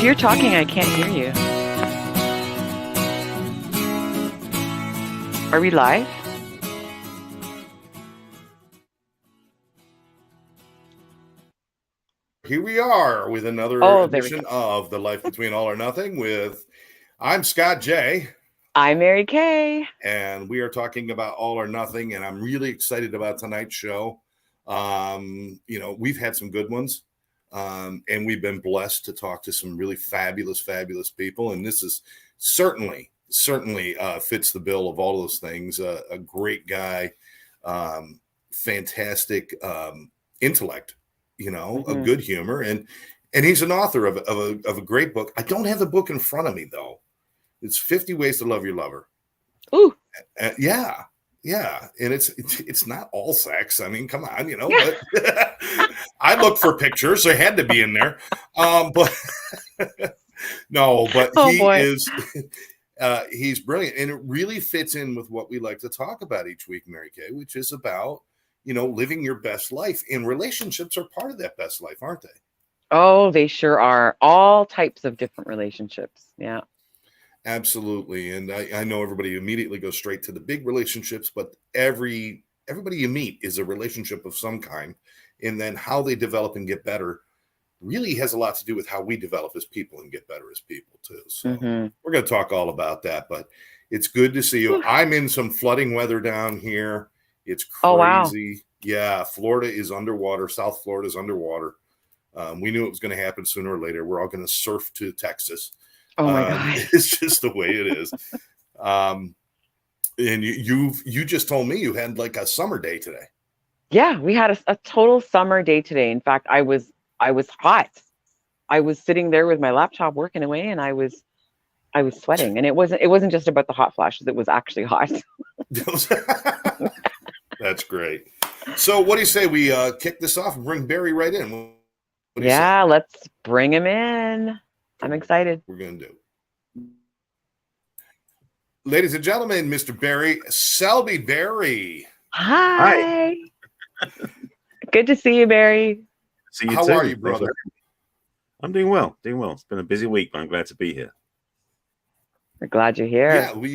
you're talking, I can't hear you. Are we live? Here we are with another edition of The Life Between All or Nothing I'm Scott J. I'm Mary Kay. And we are talking about all or nothing, and I'm really excited about tonight's show. We've had some good ones, and we've been blessed to talk to some really fabulous people, and this is certainly fits the bill of all those things. A great guy, fantastic intellect, a good humor, and he's an author of a great book. I don't have the book in front of me though. It's 50 Ways to Love Your Lover. Ooh. Yeah. And it's not all sex. I mean, come on, but I looked for pictures. They had to be in there. He's brilliant. And it really fits in with what we like to talk about each week, Mary Kay, which is about, living your best life. And relationships are part of that best life, aren't they? Oh, they sure are. All types of different relationships. Yeah. Absolutely. And I know everybody immediately goes straight to the big relationships, but everybody you meet is a relationship of some kind. And then how they develop and get better really has a lot to do with how we develop as people and get better as people too. So we're going to talk all about that, but it's good to see you. I'm in some flooding weather down here. It's crazy. Oh, wow. Yeah. Florida is underwater. South Florida is underwater. We knew it was going to happen sooner or later. We're all going to surf to Texas. Oh my God. It's just the way it is. And you just told me you had like a summer day today. Yeah, we had a total summer day today. In fact, I was hot. I was sitting there with my laptop working away, and I was sweating. And it wasn't just about the hot flashes. It was actually hot. That's great. So what do you say we kick this off and bring Barry right in? Yeah, let's bring him in. I'm excited. We're going to do. Ladies and gentlemen, Mr. Barry Selby. Barry. Hi. Good to see you, Barry. See you How too. are you, brother? I'm doing well. It's been a busy week, but I'm glad to be here. We're glad you're here. Yeah, well,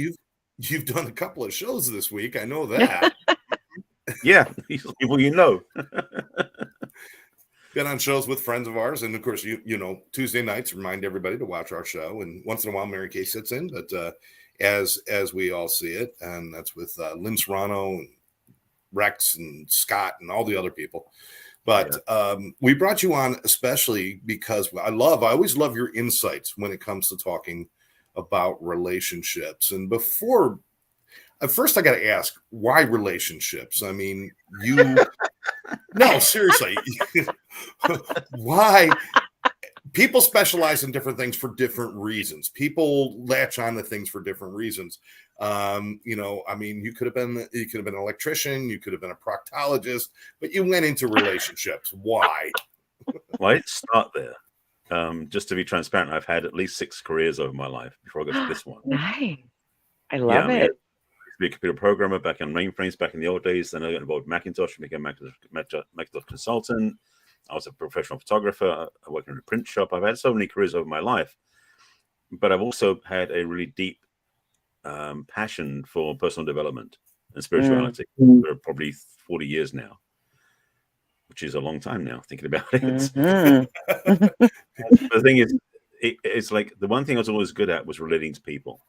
you've done a couple of shows this week. I know that. Yeah, people Been on shows with friends of ours, and of course, Tuesday nights remind everybody to watch our show. And once in a while, Mary Kay sits in, but as we all see it, and that's with Lynn Serrano and Rex and Scott and all the other people. But we brought you on especially because I always love your insights when it comes to talking about relationships. And at first, I got to ask, why relationships? I mean, no, seriously. Why? People specialize in different things for different reasons. People latch on to things for different reasons. I mean, you could have been an electrician, you could have been a proctologist, but you went into relationships. Why? Well, I didn't start there. Just to be transparent, I've had at least 6 careers over my life before I got to this one. Nice. I love it. I used to be a computer programmer back on mainframes back in the old days. Then I got involved with Macintosh, became a Macintosh consultant. I was a professional photographer. I worked in a print shop. I've had so many careers over my life, but I've also had a really deep passion for personal development and spirituality for probably 40 years now, which is a long time now, thinking about it. The thing is, it's like the one thing I was always good at was relating to people.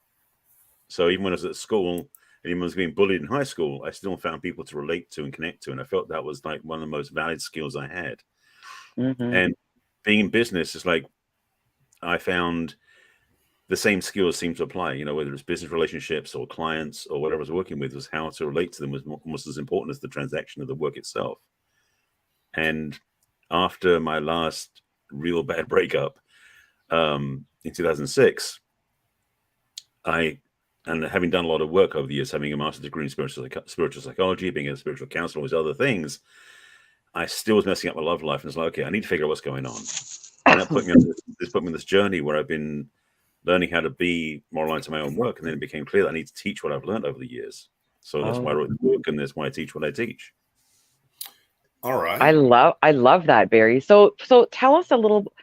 So even when I was at school, and even when I was being bullied in high school, I still found people to relate to and connect to. And I felt that was like one of the most valid skills I had. And being in business is like, I found the same skills seem to apply, whether it's business relationships or clients or whatever I was working with, was how to relate to them was almost as important as the transaction of the work itself. And after my last real bad breakup in 2006, and having done a lot of work over the years, having a master's degree in spiritual psychology, being a spiritual counselor, all these other things, I still was messing up my love life. And it's like, okay, I need to figure out what's going on. And that put me on this journey where I've been learning how to be more aligned to my own work. And then it became clear that I need to teach what I've learned over the years. So that's why I wrote the book, and that's why I teach what I teach. All right. I love that, Barry. So tell us a little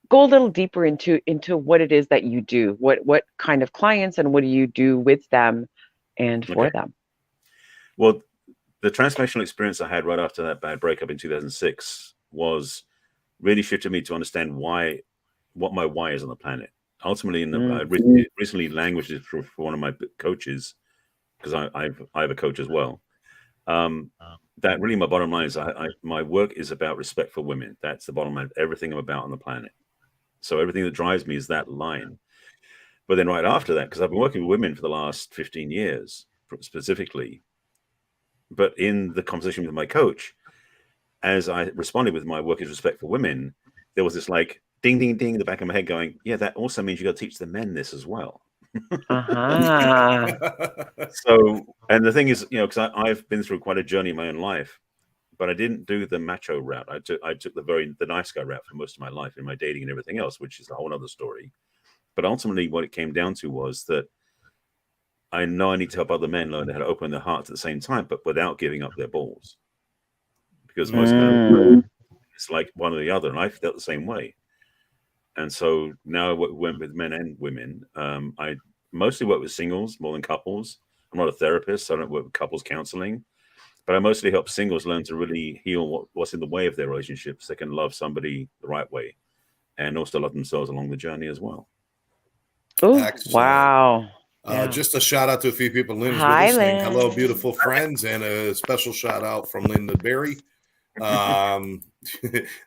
go a little deeper into what it is that you do. What kind of clients and what do you do with them and for them? Well, the transformational experience I had right after that bad breakup in 2006 was really shifted me to understand what my why is on the planet. Ultimately, I recently languaged it for one of my coaches, because I have a coach as well. That really my bottom line is my work is about respect for women. That's the bottom line of everything I'm about on the planet. So everything that drives me is that line. But then right after that, because I've been working with women for the last 15 years specifically, but in the conversation with my coach, as I responded with my work is respect for women, there was this like ding, ding, ding in the back of my head going, yeah, that also means you got to teach the men this as well. So, and the thing is, because I've been through quite a journey in my own life, but I didn't do the macho route. I took the nice guy route for most of my life in my dating and everything else, which is a whole other story. But ultimately, what it came down to was that I know I need to help other men learn how to open their hearts at the same time, but without giving up their balls. Because most men, it's like one or the other, and I felt the same way. And so now I went with men and women. I mostly work with singles more than couples. I'm not a therapist, so I don't work with couples counseling. But I mostly help singles learn to really heal what's in the way of their relationships. They can love somebody the right way and also love themselves along the journey as well. Oh, wow. Just a shout out to a few people. Lynn is with Hi, us saying Lynn. hello, beautiful friends, and a special shout out from Lynn to Barry.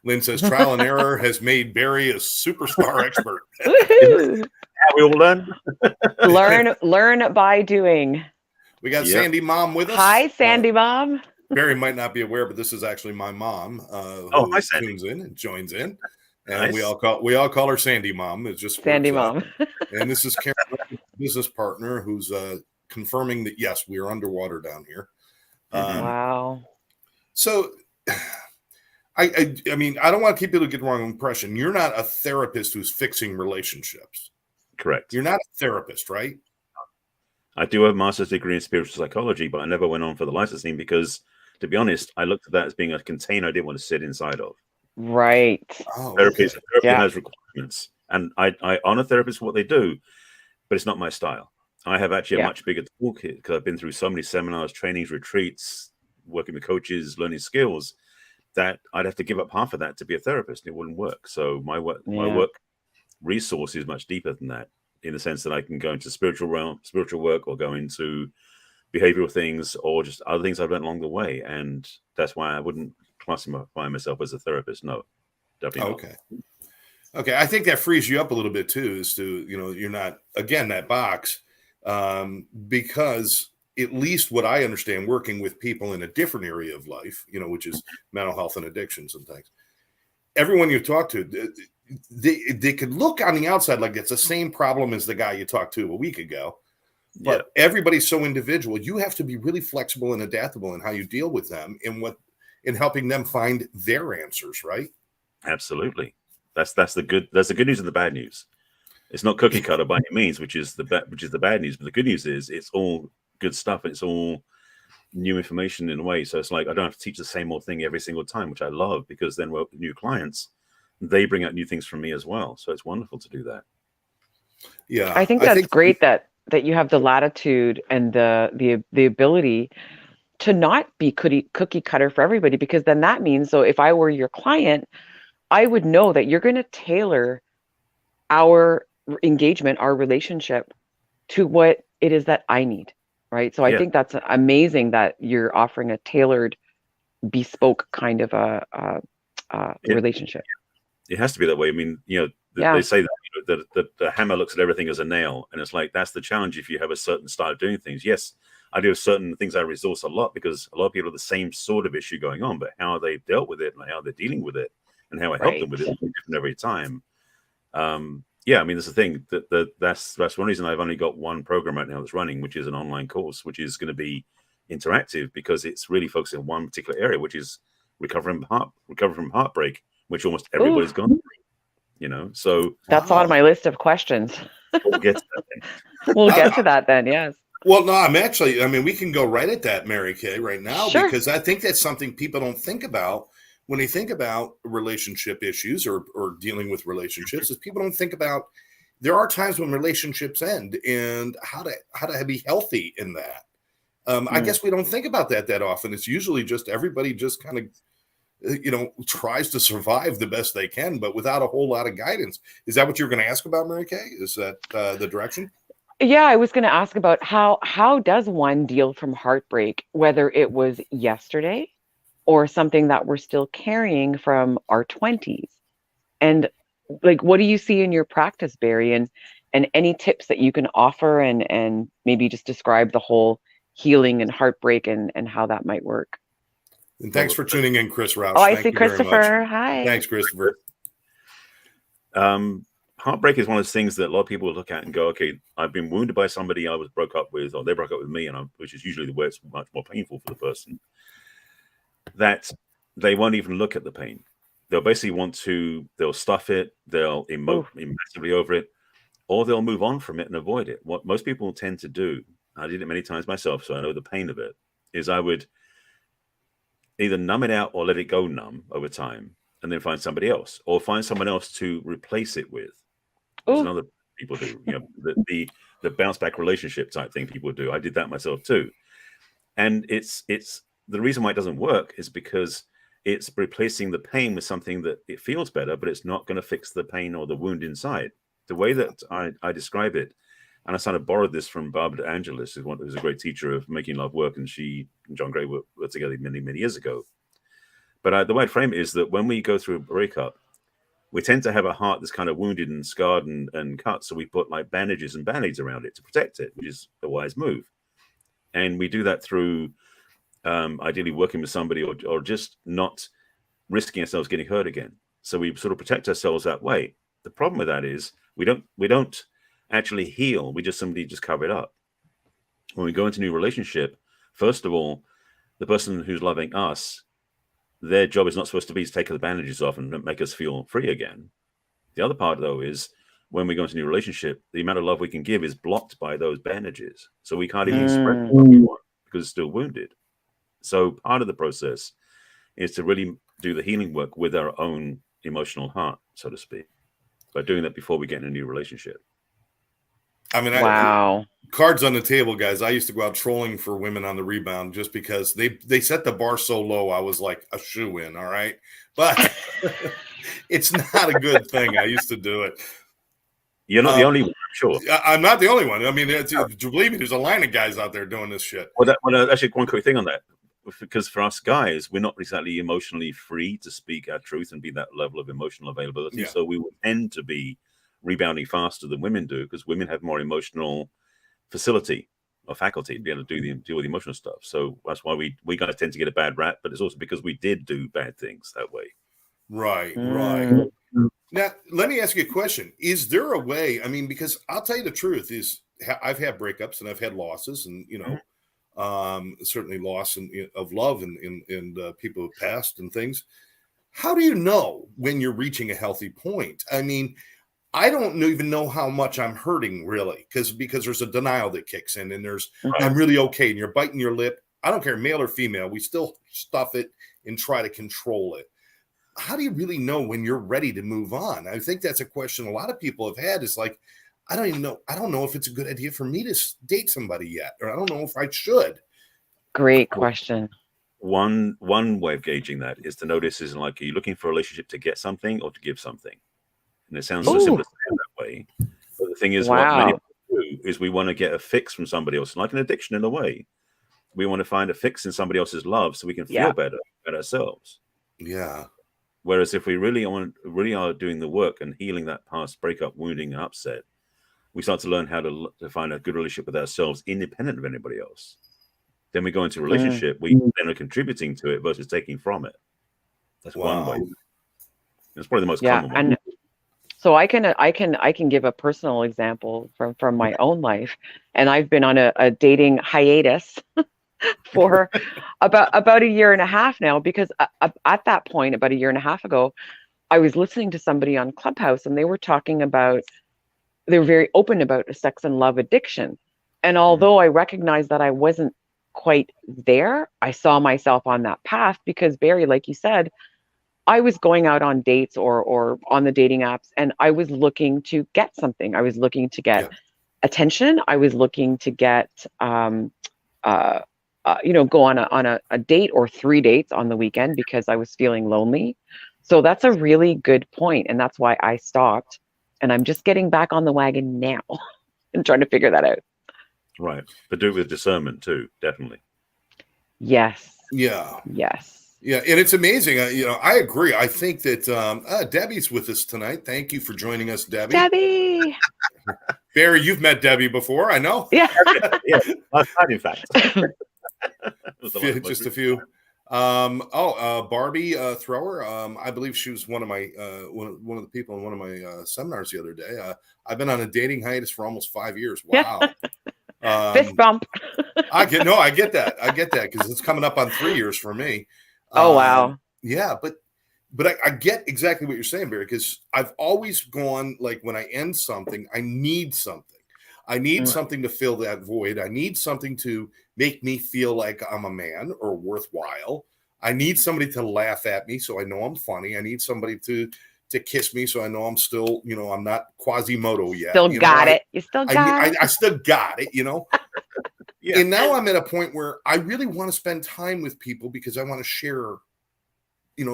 Lynn says trial and error has made Barry a superstar expert. We all learn by doing. We got Sandy Mom with us. Hi, Sandy Mom. Barry might not be aware, but this is actually my mom who tunes in and joins in. And nice. we all call her Sandy Mom. It just Sandy Mom. And this is Karen, business partner, who's confirming that yes, we are underwater down here. Wow. So, I mean, I don't want people to get the wrong impression. You're not a therapist who's fixing relationships. Correct. You're not a therapist, right? I do have a master's degree in spiritual psychology, but I never went on for the licensing because, to be honest, I looked at that as being a container I didn't want to sit inside of. Right. Therapy has requirements, and I honor therapists for what they do, but it's not my style. I have actually a much bigger toolkit because I've been through so many seminars, trainings, retreats, working with coaches, learning skills, that I'd have to give up half of that to be a therapist. And it wouldn't work. So my work resource is much deeper than that, in the sense that I can go into spiritual work, or go into behavioral things, or just other things I've learned along the way. And that's why I wouldn't classify myself as a therapist. No, definitely not. Okay. I think that frees you up a little bit too, is to, you're not, again, that box, because at least what I understand working with people in a different area of life, which is mental health and addictions and things, everyone you talk to, they could look on the outside like it's the same problem as the guy you talked to a week ago, but everybody's so individual. You have to be really flexible and adaptable in how you deal with them in helping them find their answers, right? Absolutely. That's the good news and the bad news. It's not cookie cutter by any means, which is the bad news. But the good news is it's all good stuff. It's all new information in a way. So it's like I don't have to teach the same old thing every single time, which I love, because then with new clients, they bring out new things from me as well. So it's wonderful to do that. Yeah, I think that's great that you have the latitude and the ability to not be cookie cutter for everybody, because then that means, so if I were your client, I would know that you're going to tailor our engagement, our relationship, to what it is that I need, right? So I think that's amazing that you're offering a tailored, bespoke kind of a relationship. It has to be that way. I mean, they say that the hammer looks at everything as a nail, and it's like that's the challenge if you have a certain style of doing things. Yes, I do have certain things I resource a lot because a lot of people have the same sort of issue going on, but how they've dealt with it and how they're dealing with it and how I help them with it is different every time. I mean, that's the thing. That's one reason I've only got one program right now that's running, which is an online course, which is going to be interactive because it's really focused on one particular area, which is recovering from heartbreak, which almost everybody's gone through. So that's on my list of questions. We'll get to that then. We'll get to that then. Yes. Well, no, we can go right at that, Mary Kay, right now, because I think that's something people don't think about when they think about relationship issues or dealing with relationships, is people don't think about there are times when relationships end and how to be healthy in that. I guess we don't think about that often. It's usually just everybody just kind of, tries to survive the best they can, but without a whole lot of guidance. Is that what you're going to ask about, Mary Kay? Is that the direction? Yeah, I was going to ask about how does one deal from heartbreak, whether it was yesterday or something that we're still carrying from our 20s. And like, what do you see in your practice, Barry? And any tips that you can offer, and maybe just describe the whole healing and heartbreak and how that might work. And thanks for tuning in, Chris Roush. Oh, I Thank see you very much. Christopher. Hi. Thanks, Christopher. Heartbreak is one of those things that a lot of people look at and go, okay, I've been wounded by somebody I was broke up with, or they broke up with me, which is usually the way it's much more painful for the person, that they won't even look at the pain. They'll basically they'll stuff it, they'll emote massively over it, or they'll move on from it and avoid it. What most people tend to do, I did it many times myself, so I know the pain of it, is I would either numb it out or let it go numb over time and then find somebody else, or find someone else to replace it with. There's another people do, the bounce back relationship type thing people do. I did that myself too. And it's the reason why it doesn't work is because it's replacing the pain with something that it feels better, but it's not going to fix the pain or the wound inside. The way that I describe it, and I sort of borrowed this from Barbara Angelis, who's a great teacher of making love work, and she and John Gray were together many, many years ago. But the way I frame it is that when we go through a breakup, we tend to have a heart that's kind of wounded and scarred and cut, so we put like bandages and band-aids around it to protect it, which is a wise move. And we do that through ideally working with somebody or just not risking ourselves getting hurt again. So we sort of protect ourselves that way. The problem with that is we don't actually heal. We just simply cover it up. When we go into a new relationship, first of all, the person who's loving us, their job is not supposed to be to take the bandages off and make us feel free again. The other part, though, is when we go into a new relationship, the amount of love we can give is blocked by those bandages. So we can't even express what we want because it's still wounded. So part of the process is to really do the healing work with our own emotional heart, so to speak, by doing that before we get in a new relationship. I mean, wow. Cards on the table, guys. I used to go out trolling for women on the rebound just because they set the bar so low. I was like a shoe-in, all right? But it's not a good thing. I used to do it. You're not the only one, I'm sure. I'm not the only one. I mean, believe me, there's a line of guys out there doing this shit. Well, actually, one quick thing on that. Because for us guys, we're not exactly emotionally free to speak our truth and be that level of emotional availability. Yeah. So we would tend to be rebounding faster than women do because women have more emotional facility or faculty to be able to deal with emotional stuff. So that's why we guys tend to get a bad rap, but it's also because we did do bad things that way. Right, right. Now, let me ask you a question. Is there a way, I mean, because I'll tell you the truth is I've had breakups and I've had losses and, certainly loss of love and people who passed and things. How do you know when you're reaching a healthy point? I mean, I don't even know how much I'm hurting really because there's a denial that kicks in and there's I'm really okay and you're biting your lip. I don't care, male or female. We still stuff it and try to control it. How do you really know when you're ready to move on? I think that's a question a lot of people have had is like, I don't even know. I don't know if it's a good idea for me to date somebody yet, or I don't know if I should. Great question. One way of gauging that is to notice is like, are you looking for a relationship to get something or to give something? And it sounds so simple to say that way. But the thing is, what many people do is we want to get a fix from somebody else, like an addiction in a way. We want to find a fix in somebody else's love so we can feel better about ourselves. Yeah. Whereas if we really are doing the work and healing that past breakup, wounding, and upset, we start to learn how to find a good relationship with ourselves, independent of anybody else. Then we go into a relationship, we then are contributing to it versus taking from it. That's one way. It's probably the most common one. And so I can give a personal example from my own life, and I've been on a dating hiatus for about a year and a half now, because at that point, about a year and a half ago, I was listening to somebody on Clubhouse and they were talking about, they were very open about sex and love addiction. And although I recognized that I wasn't quite there, I saw myself on that path because, Barry, like you said, I was going out on dates or on the dating apps, and I was looking to get something. I was looking to get Yeah. attention. I was looking to get uh, go on a date or 3 dates on the weekend because I was feeling lonely. So that's a really good point, and that's why I stopped. And I'm just getting back on the wagon now and trying to figure that out. Right. But do it with discernment too, definitely. Yes. Yeah. Yes. Yeah, and it's amazing. I agree. I think that Debbie's with us tonight. Thank you for joining us, Debbie. Debbie. Barry, you've met Debbie before, I know. Yeah. Yeah, last night, in fact. Just a few. Barbie Thrower. I believe she was one of my one of the people in one of my seminars the other day. I've been on a dating hiatus for almost 5 years. Wow. Fist bump. I get that. I get that because it's coming up on 3 years for me. Oh wow. Yeah, but I get exactly what you're saying, Barry, because I've always gone like when I end something, I need something. I need something to fill that void. I need something to make me feel like I'm a man or worthwhile. I need somebody to laugh at me so I know I'm funny. I need somebody to kiss me so I know I'm still, I'm not Quasimodo yet. Still got it. You still got it. I still got it, Yeah. And now I'm at a point where I really want to spend time with people because I want to share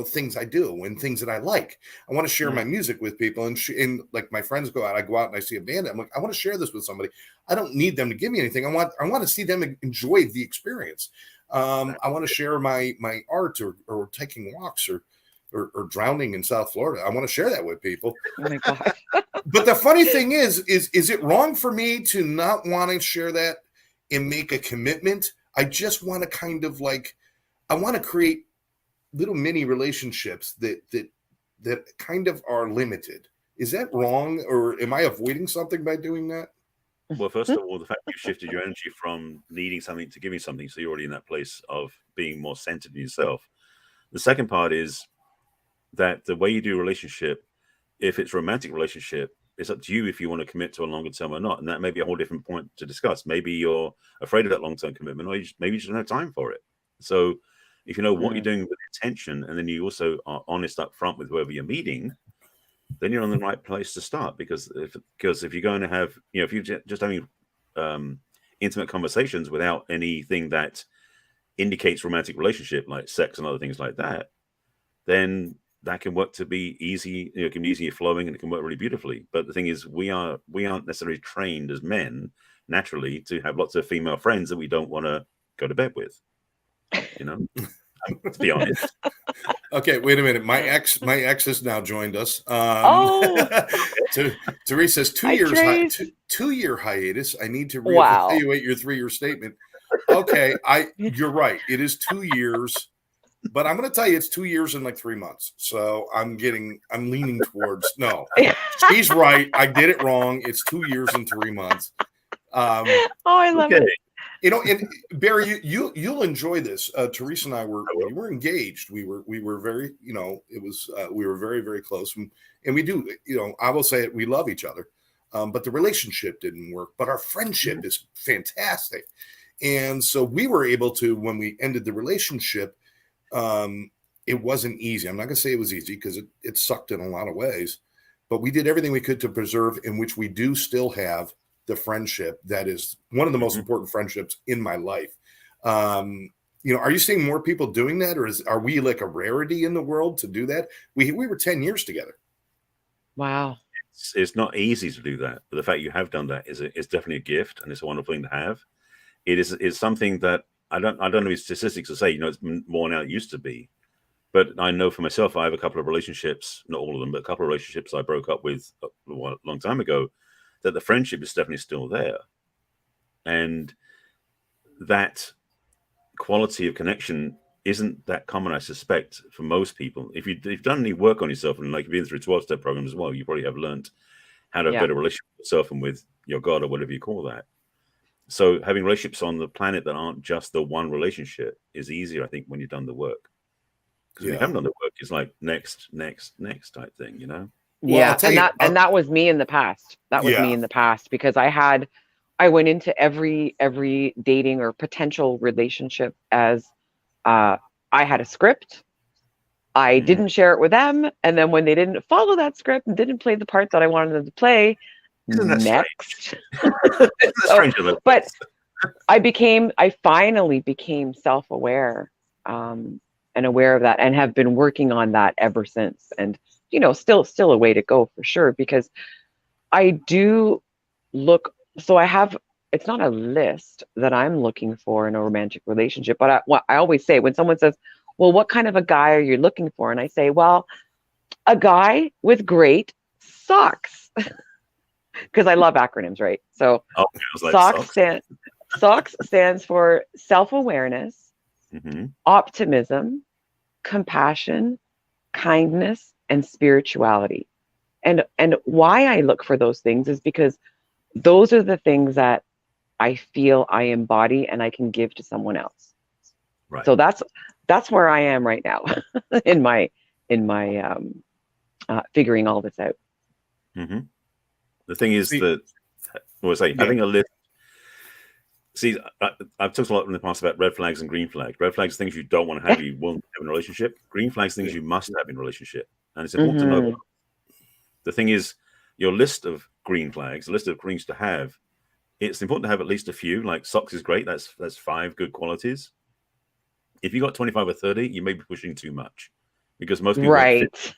things I do and things that I like. I want to share my music with people, and like my friends go out, I go out and I see a band. I'm like, I want to share this with somebody. I don't need them to give me anything. I want to see them enjoy the experience. I want to share my art or taking walks or drowning in South Florida. I want to share that with people. Oh my God. But the funny thing is it wrong for me to not want to share that and make a commitment? I just want to kind of I want to create little mini relationships that kind of are limited. Is that wrong, or am I avoiding something by doing that? Well, first of all, the fact you shifted your energy from needing something to giving something, so you're already in that place of being more centered in yourself. The second part is that the way you do a relationship, if it's a romantic relationship, it's up to you if you want to commit to a longer term or not. And that may be a whole different point to discuss. Maybe you're afraid of that long-term commitment, or maybe you just don't have time for it. So if you know what you're doing with intention, and then you also are honest up front with whoever you're meeting, then you're on the right place to start. Because if you're going to have, if you're just having intimate conversations without anything that indicates romantic relationship, like sex and other things like that, then that can work to be easy. It can be easy flowing, and it can work really beautifully. But the thing is, we aren't necessarily trained as men naturally to have lots of female friends that we don't want to go to bed with. To be honest. Okay, wait a minute. My ex has now joined us. Teresa says 2 years, 2 year hiatus. I need to reevaluate your 3-year statement. Okay, you're right. It is 2 years, but I'm going to tell you it's 2 years and like 3 months. So I'm leaning towards no. She's right. I did it wrong. It's 2 years and 3 months. I love it. And Barry, you'll enjoy this. Teresa and I we were engaged. We were very, it was we were very, very close, and we do, I will say it. We love each other, but the relationship didn't work. But our friendship is fantastic, and so we were able to, when we ended the relationship, it wasn't easy. I'm not going to say it was easy because it sucked in a lot of ways, but we did everything we could to preserve, in which we do still have the friendship that is one of the most important friendships in my life. Are you seeing more people doing that, or are we like a rarity in the world to do that? We were 10 years together. Wow. It's not easy to do that, but the fact you have done that is definitely a gift, and it's a wonderful thing to have. It's something that I don't know if statistics to say, it's more now than it used to be. But I know for myself, I have a couple of relationships, not all of them, but a couple of relationships I broke up with a long time ago, that the friendship is definitely still there. And that quality of connection isn't that common, I suspect, for most people. If you've done any work on yourself, and like you've been through 12-step program as well, you probably have learned how to have a better relationship with yourself and with your God, or whatever you call that. So having relationships on the planet that aren't just the one relationship is easier, I think, when you've done the work. Because when you haven't done the work, it's like next type thing, Yeah, well, and that was me in the past. That was me in the past, because I went into every dating or potential relationship as I had a script. I didn't share it with them. And then when they didn't follow that script and didn't play the part that I wanted them to play, Isn't that next. strange? But I finally became self-aware, and aware of that, and have been working on that ever since. And, still a way to go for sure, because I do look, so I have, it's not a list that I'm looking for in a romantic relationship, but I always say, when someone says, well, what kind of a guy are you looking for? And I say, well, a guy with great socks, because I love acronyms, right? So SOCKS stands for self-awareness, optimism, compassion, kindness, and spirituality. And why I look for those things is because those are the things that I feel I embody and I can give to someone else. Right. So that's where I am right now in my figuring all this out. The thing is that, having a list. See, I've talked a lot in the past about red flags and green flags. Red flags, things you don't want to have, you won't have in a relationship. Green flags, things you must have in a relationship. And it's important to know. The thing is, your list of green flags, the list of things to have, it's important to have at least a few. Like socks is great. That's 5 good qualities. If you got 25 or 30, you may be pushing too much, because most people don't fit,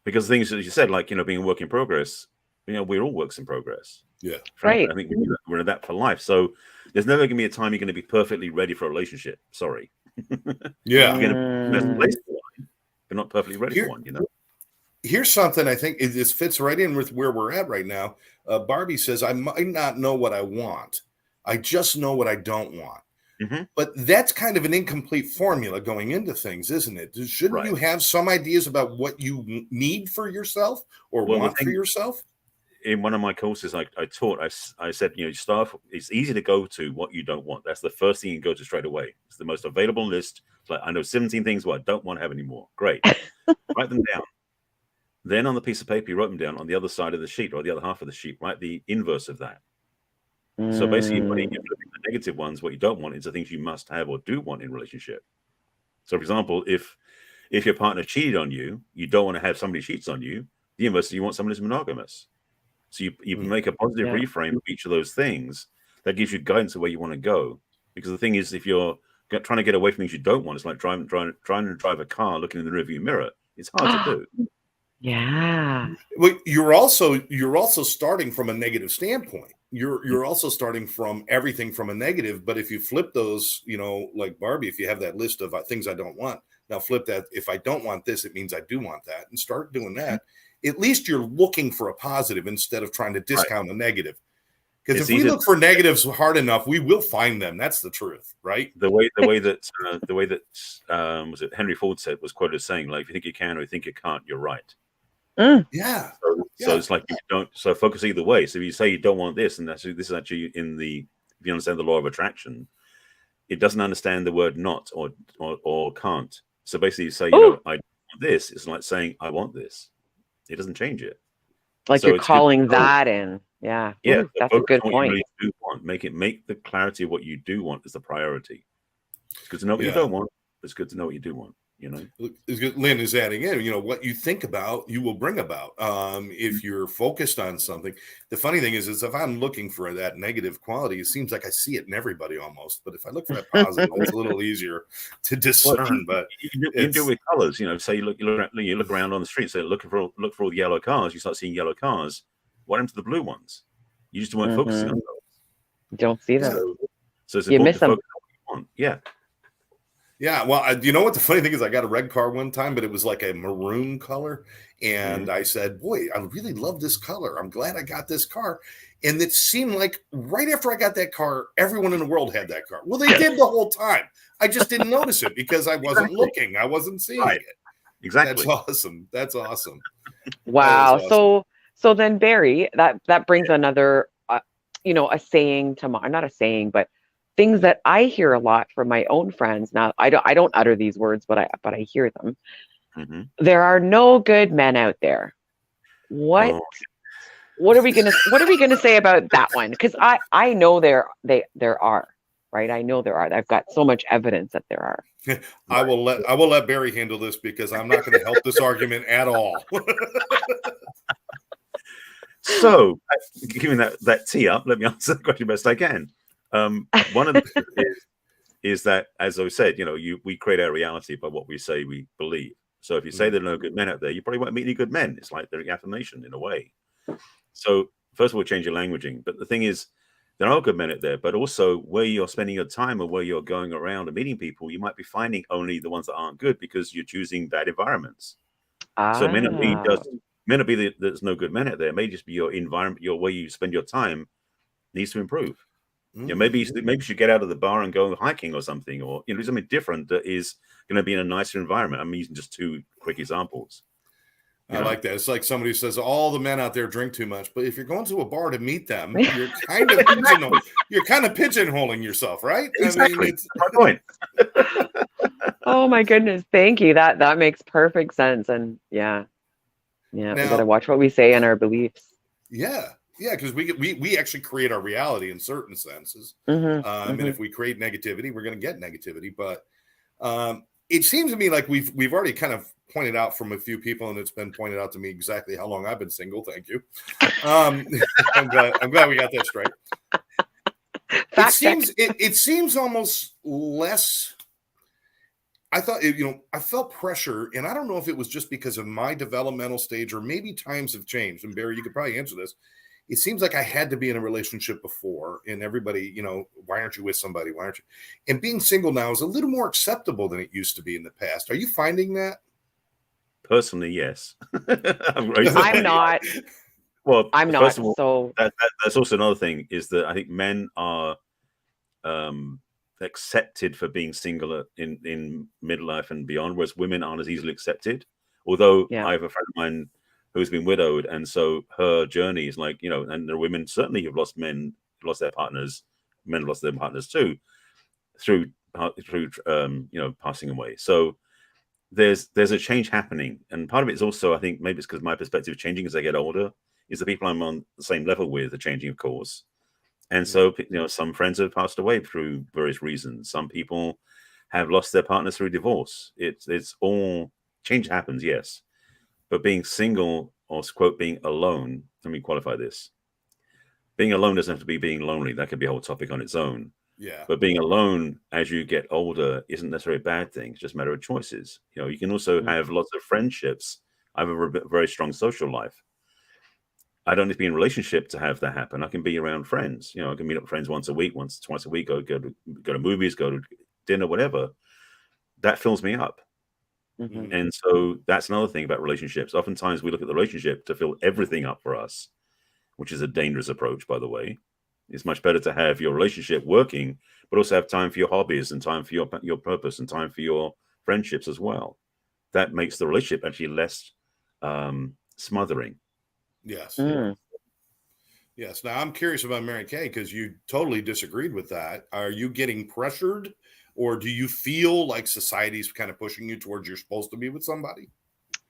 because the things that you said, like, being a work in progress, we're all works in progress. Yeah. Frankly, I think we're in that for life. So there's never going to be a time you're going to be perfectly ready for a relationship. Sorry. Yeah. You're going to be place for one, but not perfectly ready for one, Here's something I think this fits right in with where we're at right now. Barbie says, I might not know what I want. I just know what I don't want. But that's kind of an incomplete formula going into things, isn't it? Shouldn't you have some ideas about what you need for yourself or want for yourself? In one of my courses I taught, I said, it's easy to go to what you don't want. That's the first thing you go to straight away. It's the most available list. It's like, I know 17 things what I don't want to have anymore. Great. Write them down. Then on the piece of paper, you wrote them down on the other side of the sheet, or the other half of the sheet, write the inverse of that. So basically, you're flipping the negative ones, what you don't want, is the things you must have or do want in a relationship. So, for example, if your partner cheated on you, you don't want to have somebody cheats on you. The inverse is you want someone who's monogamous. So you make a positive reframe of each of those things. That gives you guidance of where you want to go. Because the thing is, if you're trying to get away from things you don't want, it's like trying to drive a car looking in the rearview mirror. It's hard to do. Yeah. Well, you're also starting from a negative standpoint. You're also starting from everything from a negative. But if you flip those, like Barbie, if you have that list of things I don't want, now flip that. If I don't want this, it means I do want that, and start doing that. At least you're looking for a positive instead of trying to discount a negative. Because if we look for negatives hard enough, we will find them. That's the truth, right? The way that was it Henry Ford said, was quoted as saying, like, if you think you can or you think you can't, you're right. Yeah. So it's like, if you don't, so focus either way. So if you say you don't want this, and this is actually if you understand the law of attraction, it doesn't understand the word not or can't. So basically, you say, I want this. It's like saying I want this. It doesn't change it. Like, so you're calling that in. Yeah. Yeah. That's a good point. You really do want. Make the clarity of what you do want is the priority. It's good to know what you don't want. It's good to know what you do want. Lynn is adding in, what you think about, you will bring about. If you're focused on something, the funny thing is if I'm looking for that negative quality, it seems like I see it in everybody almost. But if I look for that positive, it's a little easier to discern. But you do with colors, say you look around on the street, say look for all the yellow cars, you start seeing yellow cars. What happened to the blue ones? You just weren't focusing on those. You don't see them. So it's you miss them. On what you want. Yeah. Yeah, well, you know what the funny thing is? I got a red car one time, but it was like a maroon color. And I said, boy, I really love this color. I'm glad I got this car. And it seemed like right after I got that car, everyone in the world had that car. Well, they did the whole time. I just didn't notice it because I wasn't looking. I wasn't seeing it. Exactly. That's awesome. Wow. Awesome. So then, Barry, that brings another, a saying to mind, not a saying, but things that I hear a lot from my own friends. Now, I don't utter these words, but I hear them. There are no good men out there. What are we gonna say about that one? Because I know there are. right? I know there are. I've got so much evidence that there are. I will let Barry handle this because I'm not going to help this argument at all. So, giving that tee up, let me answer the question best I can. One of the is that, as I said, we create our reality by what we say we believe. So if you say there are no good men out there, you probably won't meet any good men. It's like the affirmation in a way. So first of all, change your languaging. But the thing is, there are good men out there, but also where you're spending your time or where you're going around and meeting people, you might be finding only the ones that aren't good because you're choosing bad environments. So it may not be that there's no good men out there. It may just be your environment, your way you spend your time needs to improve. Maybe you should get out of the bar and go hiking or something, or do something different that is going to be in a nicer environment. I'm using just two quick examples. I like that. It's like somebody who says all the men out there drink too much, but if you're going to a bar to meet them, you're kind of pigeonholing yourself, right? Exactly. I mean, it's my point. Oh my goodness, thank you. That makes perfect sense. And yeah, now, we got to watch what we say and our beliefs. Yeah, because we actually create our reality in certain senses, and if we create negativity, we're going to get negativity. But it seems to me like we've already kind of pointed out from a few people, and it's been pointed out to me exactly how long I've been single. Thank you. I'm glad we got that straight. It seems almost less. I thought, I felt pressure, and I don't know if it was just because of my developmental stage or maybe times have changed. And Barry, you could probably answer this. It seems like I had to be in a relationship before, and everybody, why aren't you with somebody? Why aren't you? And being single now is a little more acceptable than it used to be in the past. Are you finding that? Personally, yes. I'm not. Well, I'm not. First of all, so that's also another thing is that I think men are accepted for being single in midlife and beyond, whereas women aren't as easily accepted. Although I have a friend of mine who's been widowed, and so her journey is like, and there are women certainly who've lost their partners, men have lost their partners too, through passing away. So there's a change happening, and part of it is also, I think maybe it's because my perspective is changing as I get older, is the people I'm on the same level with are changing, of course. And so, some friends have passed away through various reasons. Some people have lost their partners through divorce. It's all change happens, yes. But being single, or quote, being alone, let me qualify this. Being alone doesn't have to be being lonely. That could be a whole topic on its own. Yeah. But being alone as you get older isn't necessarily a bad thing. It's just a matter of choices. You can also have lots of friendships. I have a very strong social life. I don't need to be in a relationship to have that happen. I can be around friends. I can meet up with friends once a week, twice a week, go to movies, go to dinner, whatever. That fills me up. And so that's another thing about relationships. Oftentimes we look at the relationship to fill everything up for us, which is a dangerous approach, by the way. It's much better to have your relationship working, but also have time for your hobbies and time for your purpose and time for your friendships as well. That makes the relationship actually less smothering. Yes. Yes. Now I'm curious about Mary Kay, because you totally disagreed with that. Are you getting pressured, or do you feel like society's kind of pushing you towards you're supposed to be with somebody?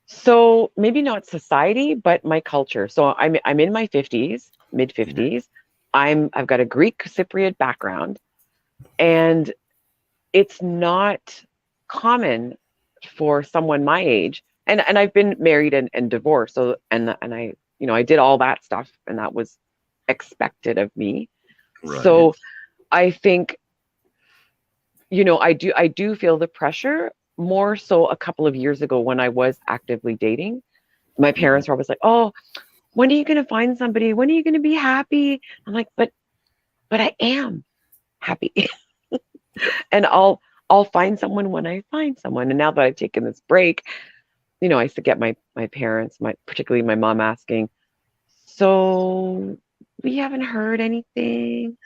So maybe not society, but my culture. So I'm in my 50s, mid 50s. I've got a Greek Cypriot background, and it's not common for someone my age. And I've been married and divorced. So and I I did all that stuff, and that was expected of me. Right. So I think I do feel the pressure more so a couple of years ago when I was actively dating. My parents were always like, "Oh, when are you going to find somebody? When are you going to be happy?" I'm like, but I am happy. And I'll find someone when I find someone. And now that I've taken this break, I used to get my parents, particularly my mom, asking, "So we haven't heard anything.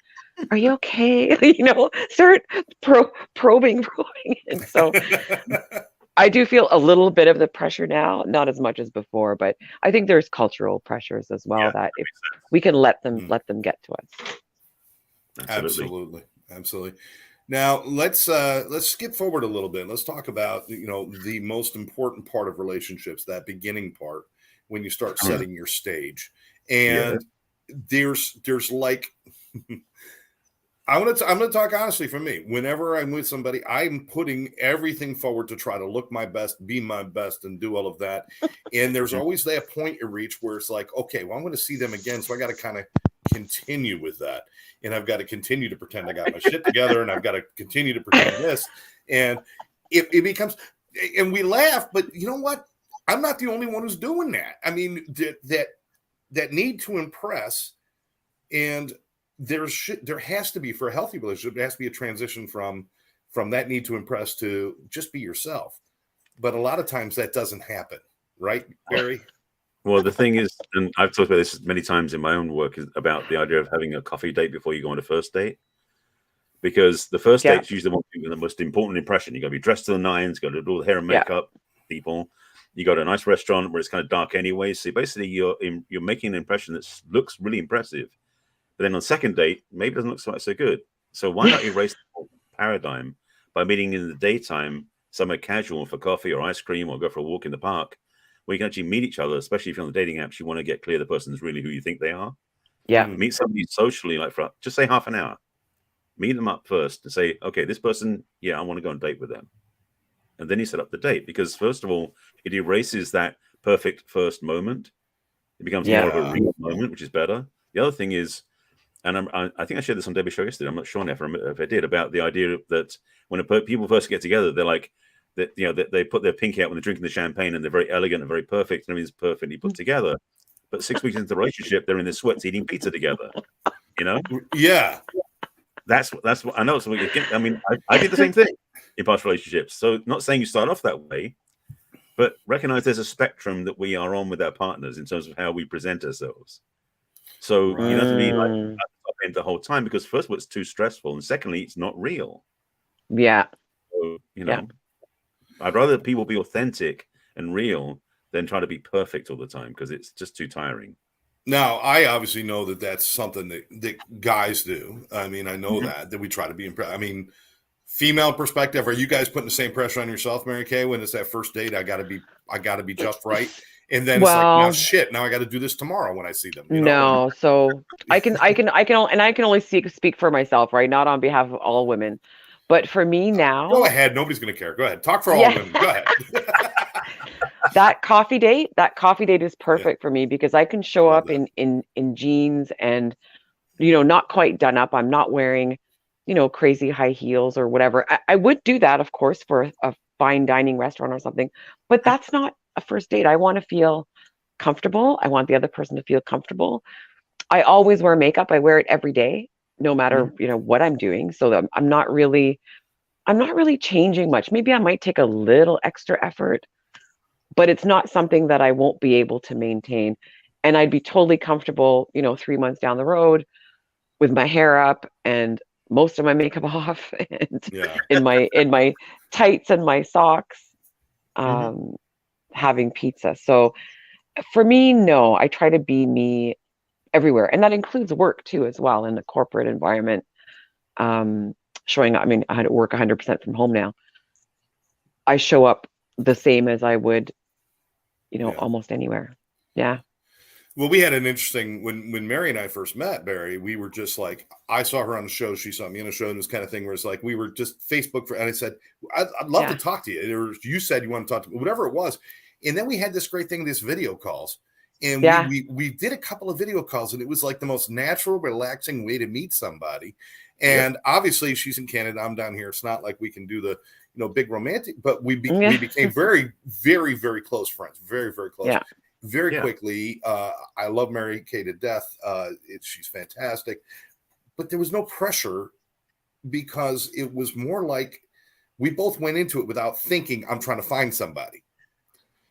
Are you okay?" Start probing. And so I do feel a little bit of the pressure now, not as much as before, but I think there's cultural pressures as well that if we can let them get to us. Absolutely. Now let's skip forward a little bit. Let's talk about the most important part of relationships, that beginning part, when you start setting your stage. And there's like I'm gonna talk honestly for me. Whenever I'm with somebody, I'm putting everything forward to try to look my best, be my best, and do all of that. And there's always that point you reach where it's like, okay, well, I'm going to see them again, so I got to kind of continue with that, and I've got to continue to pretend I got my shit together, and I've got to continue to pretend this, and it becomes, and we laugh, but you know what? I'm not the only one who's doing that. I mean, that need to impress, and there has to be, for a healthy relationship, there has to be a transition from that need to impress to just be yourself. But a lot of times that doesn't happen, right, Barry? Well, the thing is, and I've talked about this many times in my own work, is about the idea of having a coffee date before you go on a first date. Because the first date's usually the most important impression. You got to be dressed to the nines, got to do all the hair and makeup, people. You go to a nice restaurant where it's kind of dark anyway. So basically you're making an impression that looks really impressive. But then on the second date, maybe it doesn't look so good. So why not erase the whole paradigm by meeting in the daytime, somewhere casual for coffee or ice cream, or go for a walk in the park, where you can actually meet each other, especially if you're on the dating apps, you want to get clear the person's really who you think they are. Yeah. Meet somebody socially, like for just say half an hour. Meet them up first and say, okay, this person, I want to go on a date with them. And then you set up the date, because first of all, it erases that perfect first moment. It becomes more of a real moment, which is better. The other thing is, and I think I shared this on Debbie's show yesterday, I'm not sure if I did, about the idea that when people first get together, they're like, that they put their pinky out when they're drinking the champagne, and they're very elegant and very perfect, and everything's perfectly put together. But 6 weeks into the relationship, they're in their sweats eating pizza together. Yeah. That's what I know. So I mean, I did the same thing in past relationships. So not saying you start off that way, but recognize there's a spectrum that we are on with our partners in terms of how we present ourselves. So you don't have to be like at the top end the whole time, because first of all, it's too stressful, and secondly, it's not real. Yeah. So, I'd rather people be authentic and real than try to be perfect all the time, because it's just too tiring. Now, I obviously know that that's something that guys do. I mean, I know that we try to be impressed. I mean, female perspective, are you guys putting the same pressure on yourself, Mary Kay, when it's that first date? I gotta be just right. And then it's like, now shit, now I got to do this tomorrow when I see them. No, so I can only speak for myself, right? Not on behalf of all women, but for me now. Go ahead. Nobody's going to care. Go ahead. Talk for all women. Go ahead. That coffee date is perfect for me, because I can show up in jeans and, not quite done up. I'm not wearing, crazy high heels or whatever. I would do that, of course, for a fine dining restaurant or something, but that's not a first date. I want to feel comfortable. I want the other person to feel comfortable. I always wear makeup. I wear it every day, no matter, what I'm doing. So that I'm not really changing much. Maybe I might take a little extra effort, but it's not something that I won't be able to maintain. And I'd be totally comfortable, 3 months down the road with my hair up and most of my makeup off, and in my tights and my socks, having pizza. So for me, no, I try to be me everywhere. And that includes work too, as well, in the corporate environment. Showing up, I mean, I had to work 100% from home now. I show up the same as I would, almost anywhere. Yeah. Well, we had an interesting, when Mary and I first met, Barry, we were just like, I saw her on the show, she saw me on a show, and this kind of thing where it's like, we were just Facebook and I said, I'd love to talk to you. Or you said you want to talk to me, whatever it was. And then we had this great thing, this video calls. And we did a couple of video calls, and it was like the most natural, relaxing way to meet somebody. And obviously she's in Canada, I'm down here. It's not like we can do the, big romantic, but we became very, very, very close friends. Very, very close. Yeah. Very quickly. I love Mary Kay to death. She's fantastic. But there was no pressure, because it was more like we both went into it without thinking, I'm trying to find somebody.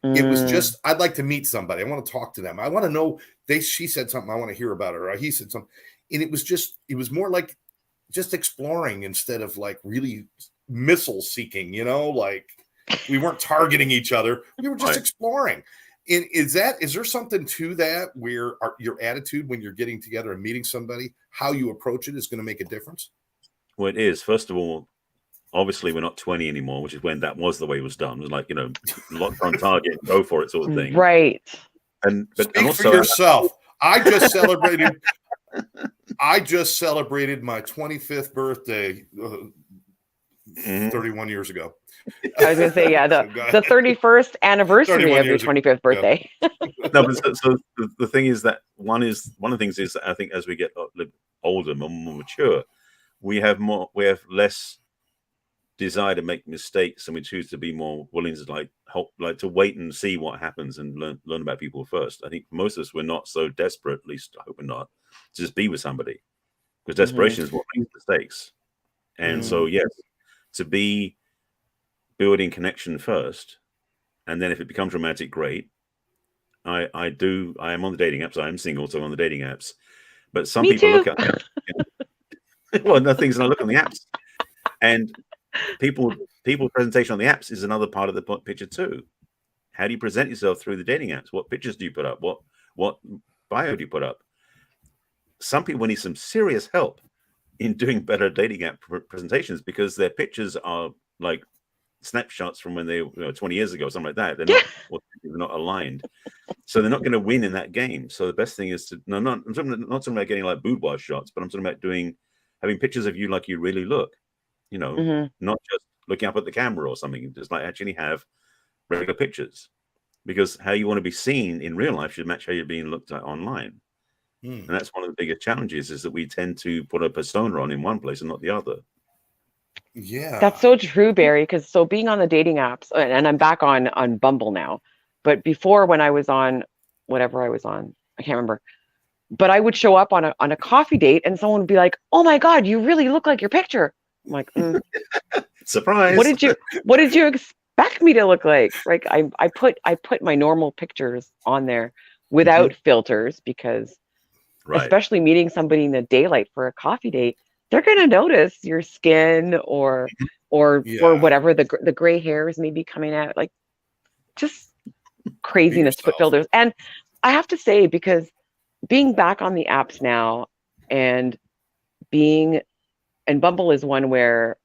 It was just, I'd like to meet somebody. I want to talk to them. I want to know, she said something, I want to hear about it, or he said something. And it was more like just exploring instead of like really missile seeking, like we weren't targeting each other. We were just exploring. And is there something to that, where your attitude when you're getting together and meeting somebody, how you approach it is going to make a difference? Well, it is. First of all, obviously we're not 20 anymore, which is when that was the way it was done. It was like, lock on target, go for it sort of thing. Right. Speak for yourself. I just celebrated I just celebrated my 25th birthday 31 years ago. I was going to say, yeah, the 31st anniversary of your 25th birthday. Yeah. No, but so the thing is that one of the things is that I think as we get older, more mature, we have less desire to make mistakes, and we choose to be more willing to like to wait and see what happens and learn about people first. I think for most of us, we're not so desperate, at least I hope we're not, to just be with somebody, because desperation is what makes mistakes. And so yes, to be building connection first, and then if it becomes romantic, great. I am on the dating apps. I am single, so I'm on the dating apps. But some people look at well, nothing's. And I look on the apps, and people presentation on the apps is another part of the picture too. How do you present yourself through the dating apps? What pictures do you put up? What bio do you put up? Some people need some serious help in doing better dating app presentations, because their pictures are like snapshots from when they 20 years ago or something like that. They're not aligned, so they're not going to win in that game. So the best thing is to I'm not talking about getting like boudoir shots, but I'm talking about having pictures of you like you really look, not just looking up at the camera or something. Just like actually have regular pictures, because how you want to be seen in real life should match how you're being looked at online. And that's one of the biggest challenges, is that we tend to put a persona on in one place and not the other. Yeah, that's so true, Barry. Because being on the dating apps, and I'm back on Bumble now, but before, when I was on whatever I was on, I can't remember, but I would show up on a coffee date and someone would be like, "Oh my God, you really look like your picture." I'm like, surprise. What did you expect me to look like? Like I put my normal pictures on there without filters, because especially meeting somebody in the daylight for a coffee date, they're going to notice your skin or for whatever the gray hairs may be coming out, like just craziness to put filters. And I have to say, because being back on the apps now, and Bumble is one where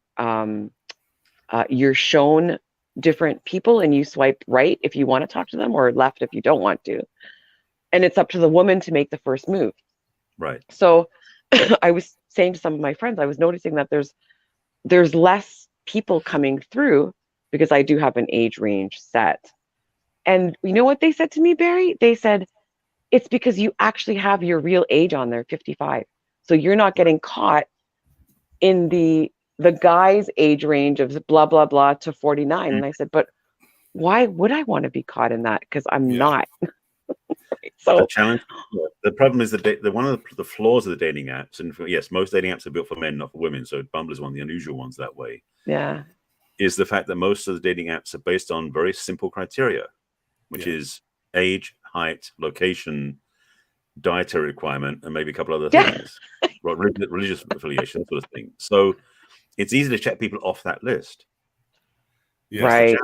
you're shown different people and you swipe right if you want to talk to them, or left if you don't want to. And it's up to the woman to make the first move. Right. So I was saying to some of my friends, I was noticing that there's less people coming through, because I do have an age range set. And you know what they said to me, Barry? They said, it's because you actually have your real age on there, 55. So you're not getting caught in the guy's age range of blah, blah, blah to 49. And I said, but why would I want to be caught in that? Because I'm not. So the problem is that one of the flaws of the dating apps, and yes, most dating apps are built for men, not for women. So Bumble is one of the unusual ones that way. Yeah. Is the fact that most of the dating apps are based on very simple criteria, which is age, height, location, dietary requirement, and maybe a couple other things, religious affiliation, sort of thing. So it's easy to check people off that list. Yes, right.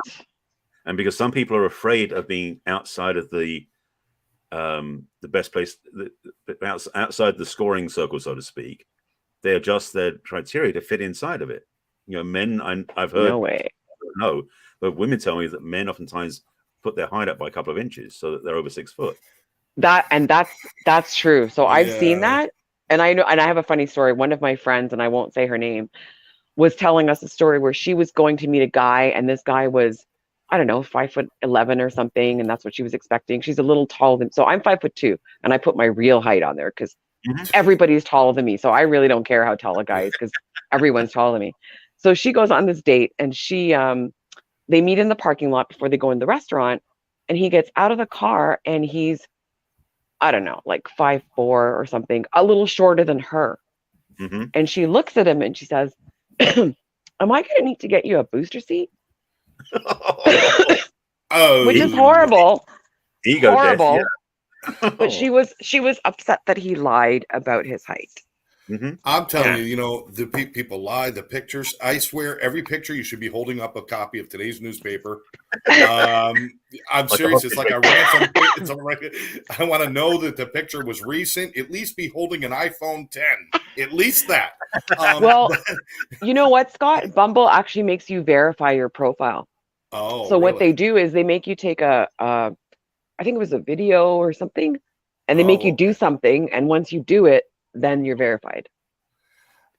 And because some people are afraid of being outside of the best place, outside the scoring circle, so to speak, they adjust their criteria to fit inside of it. Men, I've heard, no way, but women tell me that men oftentimes put their height up by a couple of inches so that they're over 6 foot. That's true. So I've seen that, and I know, and I have a funny story. One of my friends, and I won't say her name, was telling us a story where she was going to meet a guy, and this guy was, I don't know, 5'11" or something, and that's what she was expecting. She's a little taller than, so I'm 5'2", and I put my real height on there because everybody's taller than me. So I really don't care how tall a guy is, because everyone's taller than me. So she goes on this date, and they meet in the parking lot before they go in the restaurant, and he gets out of the car, and he's, I don't know, like 5'4" or something, a little shorter than her. And she looks at him and she says, "Am I going to need to get you a booster seat?" Which is horrible. Ego horrible. Death, yeah. But she was upset that he lied about his height. I'm telling you, the people lie. The pictures, I swear, every picture you should be holding up a copy of today's newspaper. I'm serious. It's like I want to know that the picture was recent. At least be holding an iPhone 10. At least that. Well, you know what, Scott? Bumble actually makes you verify your profile. Oh, so what they do is they make you take I think it was a video or something, and they make you do something. And once you do it, then you're verified.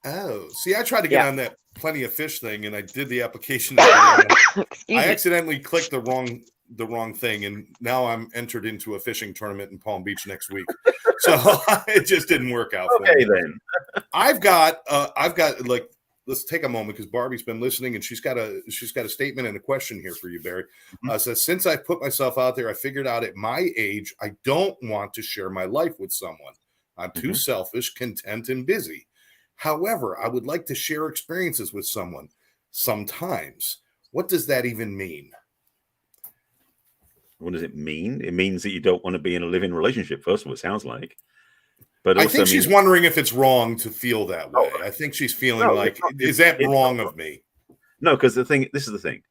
Oh, see, I tried to get Yeah. on that Plenty of Fish thing, and I did the application. I Excuse me. accidentally clicked the wrong thing, and now I'm entered into a fishing tournament in Palm Beach next week. So it just didn't work out for me. Okay, then. I've got like, let's take a moment because Barbie's been listening, and she's got a statement and a question here for you, Barry. Says, since I put myself out there, I figured out at my age I don't want to share my life with someone. I'm too selfish, content, and busy. However, I would like to share experiences with someone sometimes. What does that even mean? What does it mean? It means that you don't want to be in a living relationship, first of all, it sounds like. But I think she's wondering if it's wrong to feel that way. Oh, I think she's feeling like, is that wrong of me? No, because this is the thing.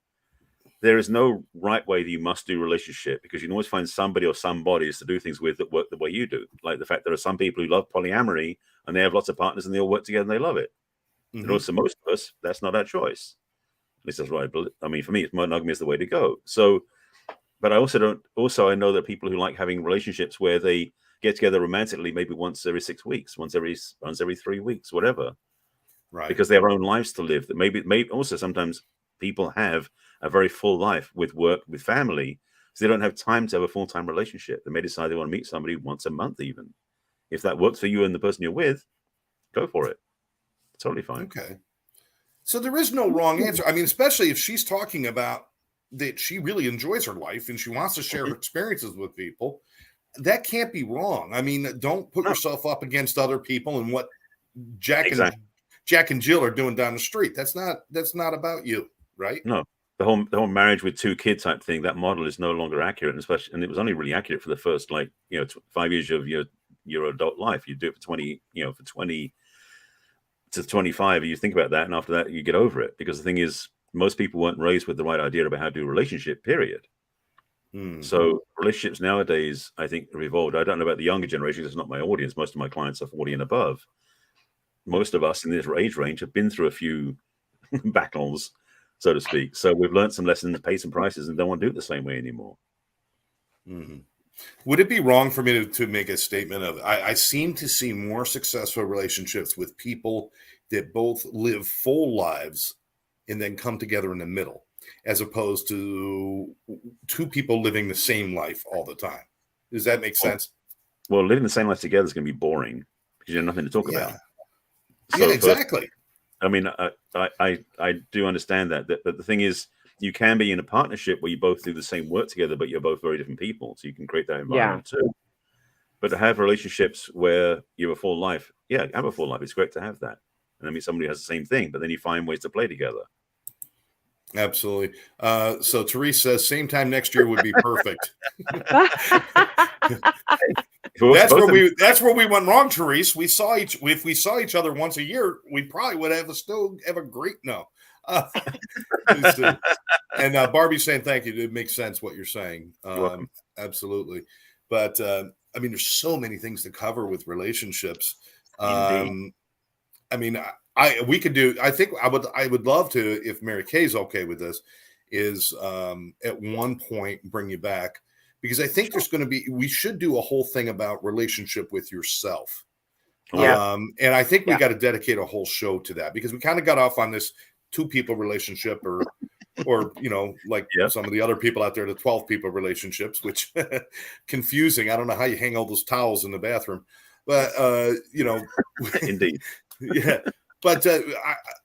There is no right way that you must do relationship, because you can always find somebody or some bodies to do things with that work the way you do. Like the fact there are some people who love polyamory and they have lots of partners and they all work together and they love it. And also most of us, that's not our choice. At least that's right. I mean, for me, monogamy is the way to go. So, but I I know that people who like having relationships where they get together romantically, maybe once every 6 weeks, once every 3 weeks, whatever. Right. Because they have their own lives to live. That maybe also sometimes people have a very full life with work, with family, so they don't have time to have a full-time relationship. They may decide they want to meet somebody once a month even. If that works for you and the person you're with, go for it. Totally fine. Okay. So there is no wrong answer. I mean, especially if she's talking about that she really enjoys her life and she wants to share her experiences with people, that can't be wrong. I mean, don't put yourself up against other people and what Jack and Jill are doing down the street. That's not about you, right? No. The whole marriage with 2 kids type thing, that model is no longer accurate, and it was only really accurate for the first 5 years of your adult life. You do it for 20 to 25, you think about that, and after that you get over it, because the thing is, most people weren't raised with the right idea about how to do a relationship, period. So relationships nowadays, I think, have evolved. I don't know about the younger generation, it's not my audience. Most of my clients are 40 and above. Most of us in this age range have been through a few battles, so to speak. So we've learned some lessons, paid some prices, and don't want to do it the same way anymore. Would it be wrong for me to make a statement of, I seem to see more successful relationships with people that both live full lives and then come together in the middle, as opposed to 2 people living the same life all the time? Does that make sense? Well, living the same life together is going to be boring because you have nothing to talk about. So exactly. I mean, I do understand that, but the thing is, you can be in a partnership where you both do the same work together, but you're both very different people. So you can create that environment too. But to have relationships where you have a full life, have a full life. It's great to have that. And I mean, somebody has the same thing, but then you find ways to play together. Absolutely. So Therese says same time next year would be perfect. That's where we went wrong, Therese. If we saw each other once a year, we probably would still have a great and Barbie's saying thank you. It makes sense what you're saying. Absolutely. But I mean, there's so many things to cover with relationships. I mean, I would love to, if Mary Kay's okay with this, is at one point bring you back, because I think we should do a whole thing about relationship with yourself. And I think we got to dedicate a whole show to that, because we kind of got off on this 2 people relationship or some of the other people out there, the 12 people relationships, which confusing. I don't know how you hang all those towels in the bathroom, but Indeed. Yeah. But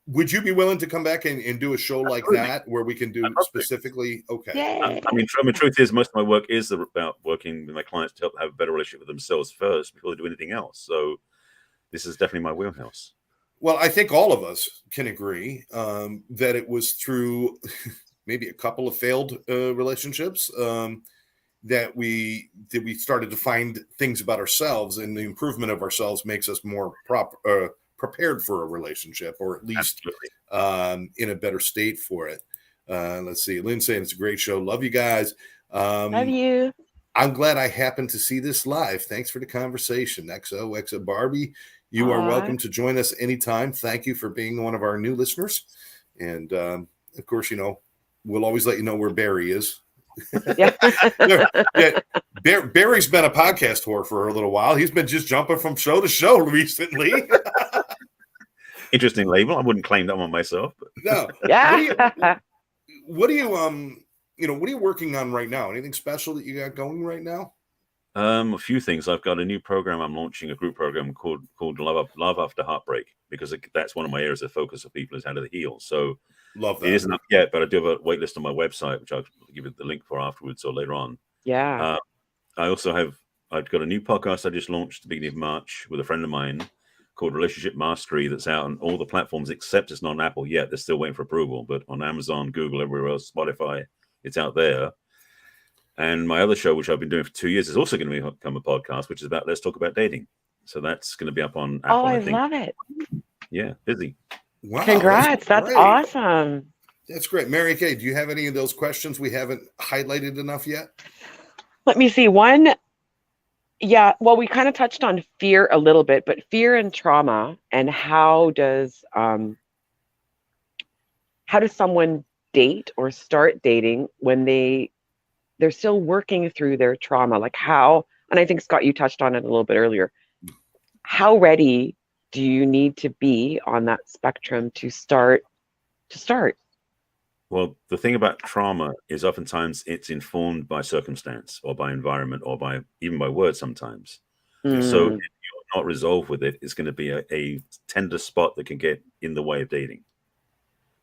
would you be willing to come back and do a show like that where we can do specifically? Okay. I mean, the truth is, most of my work is about working with my clients to help have a better relationship with themselves first before they do anything else. So this is definitely my wheelhouse. Well, I think all of us can agree that it was through maybe a couple of failed relationships that we started to find things about ourselves, and the improvement of ourselves makes us more prepared for a relationship, or at least in a better state for it. Let's see. Lynn saying it's a great show. Love you guys. Love you. I'm glad I happened to see this live. Thanks for the conversation. XOXO Barbie, you are welcome to join us anytime. Thank you for being one of our new listeners. And of course, we'll always let you know where Barry is. Yeah. Yeah, Barry's been a podcast whore for a little while. He's been just jumping from show to show recently. Interesting label. I wouldn't claim that one myself. But. No. Yeah. What do you what are you working on right now? Anything special that you got going right now? A few things. I've got a new program. I'm launching a group program called Love After Heartbreak, because that's one of my areas of focus of people is how to heal. So Love that. it isn't up yet, but I do have a wait list on my website, which I'll give you the link for afterwards or later on. Yeah. I've got a new podcast I just launched at the beginning of March with a friend of mine called Relationship Mastery, that's out on all the platforms except it's not on Apple yet. They're still waiting for approval, but on Amazon, Google, everywhere else, Spotify, it's out there. And my other show, which I've been doing for 2 years, is also going to become a podcast, which is about Let's Talk About Dating. So that's going to be up on Apple. Oh, I love it. Yeah, busy. Wow, Congrats. That's awesome. That's great. Mary Kay, do you have any of those questions we haven't highlighted enough yet? Let me see. One, yeah, well, we kind of touched on fear a little bit, but fear and trauma, and how does someone date or start dating when they're still working through their trauma? Like how, and I think Scott, you touched on it a little bit earlier. How ready do you need to be on that spectrum to start? Well, the thing about trauma is oftentimes it's informed by circumstance or by environment or even by words sometimes. So if you're not resolved with it, it's going to be a tender spot that can get in the way of dating.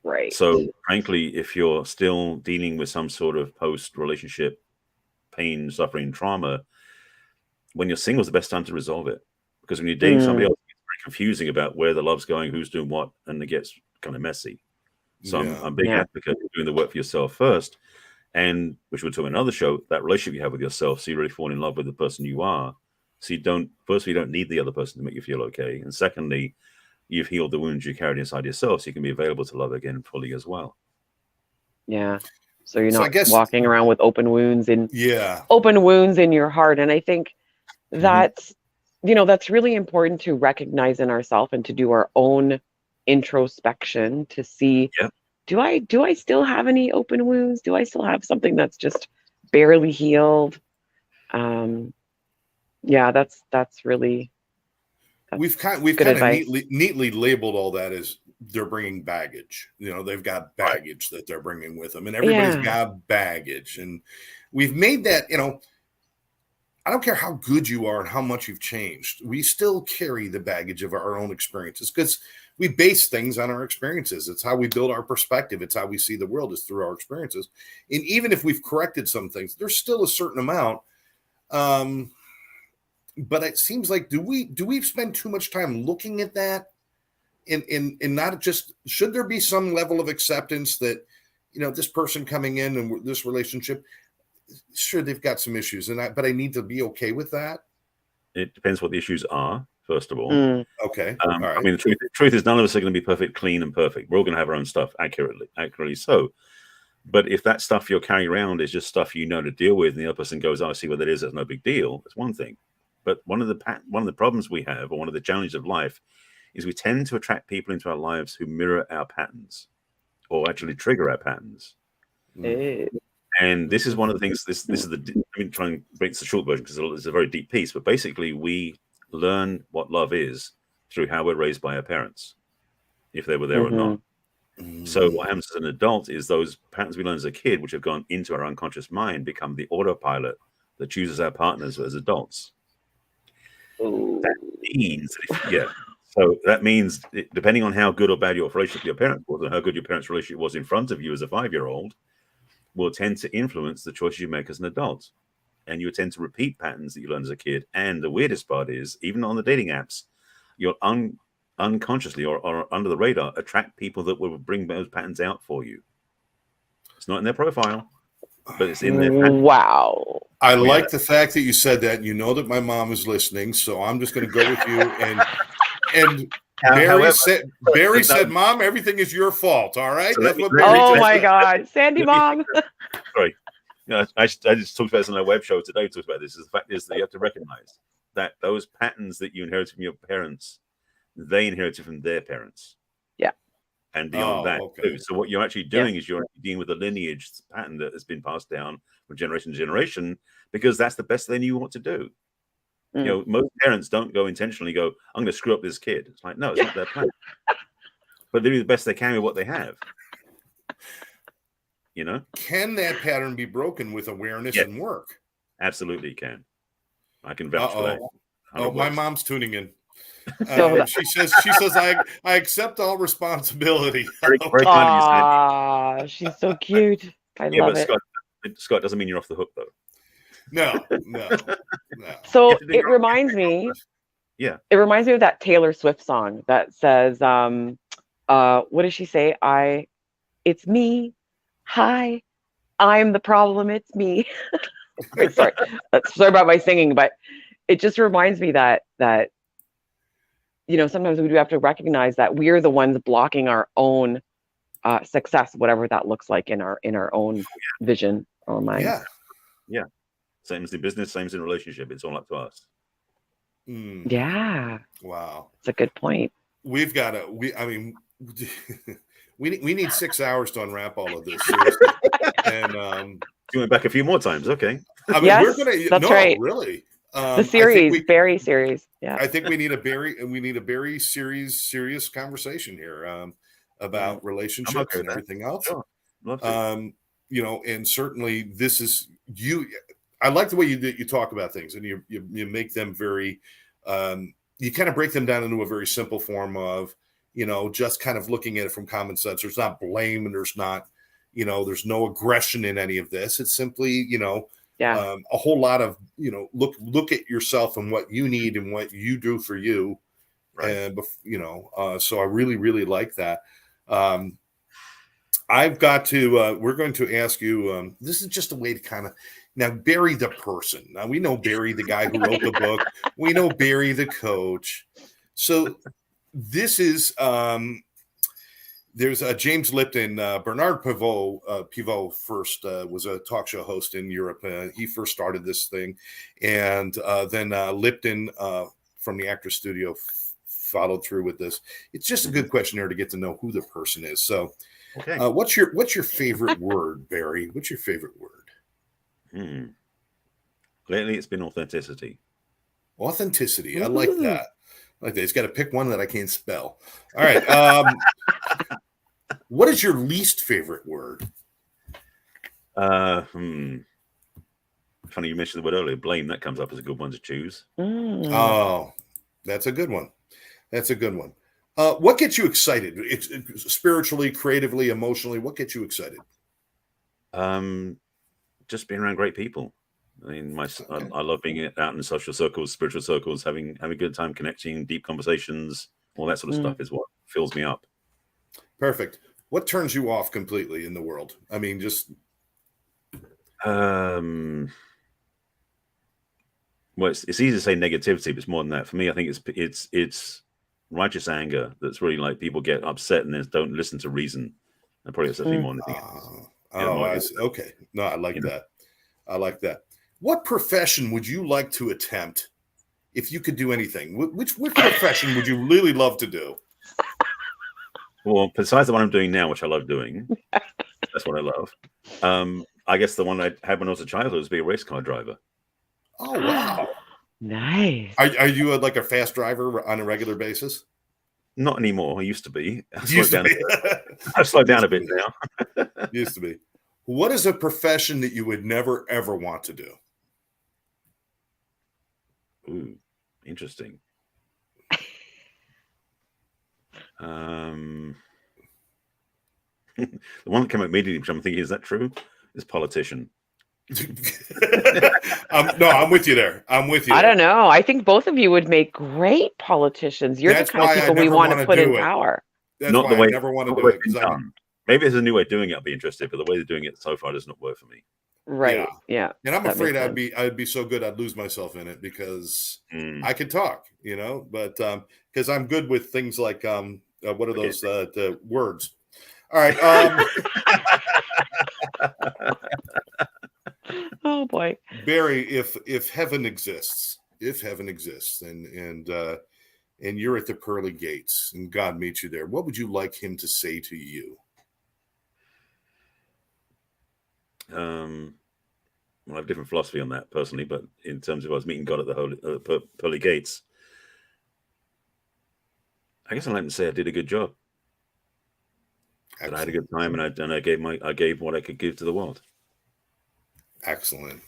Right. So frankly, if you're still dealing with some sort of post-relationship pain, suffering, trauma, when you're single is the best time to resolve it. Because when you're dating somebody else, it's very confusing about where the love's going, who's doing what, and it gets kind of messy. So I'm a big advocate of doing the work for yourself first, and which we'll talk about another show, that relationship you have with yourself, so you really fall in love with the person you are. So you don't need the other person to make you feel okay. And secondly, you've healed the wounds you carried inside yourself, so you can be available to love again fully as well. Yeah. So you're not walking around with open wounds in your heart. And I think that's, that's really important to recognize in ourselves and to do our own introspection to see, do I still have any open wounds? Do I still have something that's just barely healed? That's really, we've kind of neatly labeled all that as they're bringing baggage. They've got baggage that they're bringing with them, and everybody's got baggage. And we've made that, I don't care how good you are and how much you've changed, we still carry the baggage of our own experiences, because we base things on our experiences. It's how we build our perspective. It's how we see the world, is through our experiences. And even if we've corrected some things, there's still a certain amount. But it seems like, do we spend too much time looking at that, and not just, should there be some level of acceptance that, this person coming in and this relationship, sure, they've got some issues, but I need to be okay with that? It depends what the issues are, first of all. Okay. All right. I mean, the truth is, none of us are going to be perfect, clean, and perfect. We're all going to have our own stuff, accurately so. But if that stuff you're carrying around is just stuff you know to deal with, and the other person goes, "Oh, I see what that is. That's no big deal." That's one thing. But one of the problems we have, or one of the challenges of life, is we tend to attract people into our lives who mirror our patterns, or actually trigger our patterns. And this is one of the things. This is let me try and break this a short version, because it's a very deep piece. But basically, we learn what love is through how we're raised by our parents, if they were there or not. So what happens as an adult is those patterns we learned as a kid, which have gone into our unconscious mind, become the autopilot that chooses our partners as adults. That means so that means, depending on how good or bad your relationship with your parents was, and how good your parents' relationship was in front of you as a 5-year-old, will tend to influence the choices you make as an adult. And you tend to repeat patterns that you learned as a kid. And the weirdest part is, even on the dating apps, you'll unconsciously or under the radar attract people that will bring those patterns out for you. It's not in their profile, but it's in their pattern. Wow. I like the fact that you said that. You know that my mom is listening, so I'm just going to go with you. And Barry said, "Mom, everything is your fault." All right. So that's what Barry said. My God, Sandy mom. Sorry. I just talked about this on our web show today. Talked about this. The fact is that you have to recognize that those patterns that you inherited from your parents, they inherited from their parents. Yeah. And beyond that too. So what you're actually doing is you're dealing with a lineage pattern that has been passed down from generation to generation because that's the best they knew what to do. Mm. You know, most parents don't go intentionally go, I'm going to screw up this kid. It's like, no, it's not their plan. But they do the best they can with what they have. You know? Can that pattern be broken with awareness Yes. and work? Absolutely can. I can vouch for that. Oh, my mom's tuning in. So she says I accept all responsibility. Very kind of you, Sandy. Aw, she's so cute. I love it. Scott doesn't mean you're off the hook, though. No. So it reminds me. Yeah. It reminds me of that Taylor Swift song that says, what does she say? It's me. Hi, I'm the problem. It's me. Sorry about my singing, but it just reminds me that sometimes we do have to recognize that we're the ones blocking our own success, whatever that looks like in our own vision or mind. Yeah. Same as the business, same as in relationship. It's all up to us. Yeah. Wow. That's a good point. We've got to. We need 6 hours to unwrap all of this, seriously. And you went back a few more times, okay? I mean, yes, we're gonna. That's no, right. Really. The series, Barry series. Yeah. I think we need a Barry series serious conversation here about relationships and everything else. Sure. Love to. And certainly this is you. I like the way you talk about things, and you make them very. You kind of break them down into a very simple form of, just kind of looking at it from common sense. There's not blame, and there's not, there's no aggression in any of this. It's simply, a whole lot of, look at yourself and what you need and what you do for you. Right. And, so I really, really like that. I've got to, we're going to ask you, this is just a way to kind of, now Barry the person. Now we know Barry, the guy who wrote the book. We know Barry the coach. So this is, there's James Lipton, Bernard Pivot first was a talk show host in Europe. He first started this thing. And then Lipton from the Actors Studio followed through with this. It's just a good questionnaire to get to know who the person is. So okay. What's your favorite word, Barry? What's your favorite word? Lately, it's been authenticity. Authenticity. I like that. He's got to pick one that I can't spell. All right. What is your least favorite word? Funny you mentioned the word earlier. Blame. That comes up as a good one to choose. Oh, that's a good one. That's a good one. What gets you excited? Spiritually, creatively, emotionally. What gets you excited? Just being around great people. I mean, I love being out in social circles, spiritual circles, having a good time connecting, deep conversations, all that sort of stuff is what fills me up. Perfect. What turns you off completely in the world? I mean, just. Well, it's easy to say negativity, but it's more than that. For me, I think it's righteous anger that's really like people get upset and then don't listen to reason. And probably that's definitely more than anything else. Okay. No, I like that. I like that. What profession would you like to attempt if you could do anything? Which profession would you really love to do? Well, besides the one I'm doing now, which I love doing, that's what I love. I guess the one I had when I was a child was be a race car driver. Oh, wow. Nice. Are you like a fast driver on a regular basis? Not anymore. I used to be. I've slowed down a bit now. Used to be. What is a profession that you would never, ever want to do? Ooh, interesting. The one that came up immediately, which I'm thinking, is that true? Is politician. I'm with you there. I don't know. I think both of you would make great politicians. You're the kind of people we want to put in power. That's not why I never want to do it. Maybe there's a new way of doing it. I'd be interested, but the way they're doing it so far does not work for me. Right. Yeah. And I'm afraid I'd be so good I'd lose myself in it because I could talk, but because I'm good with things like what are those the words? All right. Oh boy, Barry, if heaven exists, and you're at the pearly gates and God meets you there, what would you like him to say to you? I have a different philosophy on that personally, but in terms of I was meeting God at the pearly gates, I guess I'd like to say I did a good job. That I had a good time, and I gave what I could give to the world. Excellent.